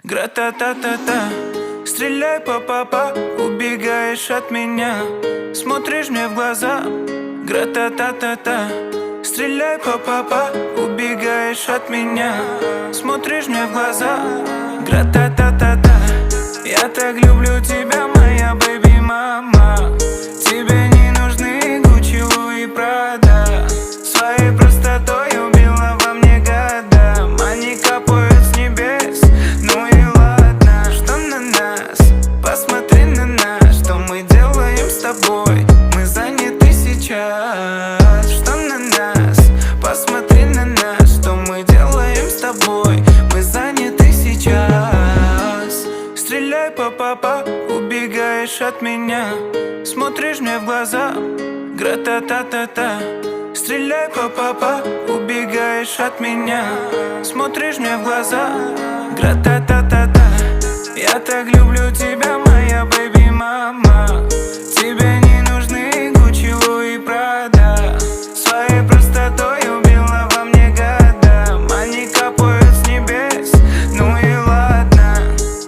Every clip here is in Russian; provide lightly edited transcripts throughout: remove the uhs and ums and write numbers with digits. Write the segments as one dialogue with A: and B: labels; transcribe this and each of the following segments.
A: Гра-та-та-та-та, стреляй па-па-па, убегаешь от меня, смотришь мне в глаза. Гра-та-та-та-та, стреляй па-па-па, убегаешь от меня, смотришь мне в глаза. Гра-та-та-та-та, я так люблю тебя, моя бэби-мама. Тебе не нужны Гуччи, Луи, Прада. Своей простотой убила во мне года. Они капают с небес, ну и ладно. Что на нас? Посмотри на нас. Что мы делаем с тобой? Мы заняты сейчас. Что на нас? Посмотри на нас. Что мы делаем с тобой? Мы заняты сейчас. Стреляй па-па-па, убегаешь от меня, смотришь мне в глаза. Гра-та-та-та-та, стреляй па-па-па, убегаешь от меня, смотришь мне в глаза. Гра-та-та-та-та, я так люблю тебя, моя бэби-мама. Тебе не нужны Гуччи, Луи, Прада. Своей простотой убила во мне года. Они капают с небес, ну и ладно.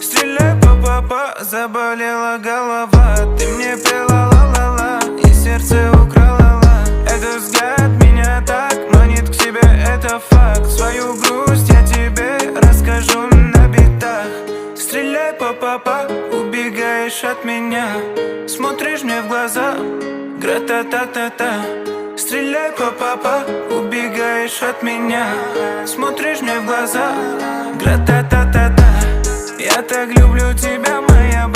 A: Стреляй па-па-па, заболела голова. Ты мне пела ла-ла-ла и сердце украла. Этот взгляд меня так манит к себе, это факт. Свою грусть я тебе расскажу на битах. Стреляй па-па-па, убегаешь от меня, смотришь мне в глаза. Гра-та-та-та-та, стреляй па-па-па, убегаешь от меня, смотришь мне в глаза. Гра-та-та-та-та, я так люблю тебя, моя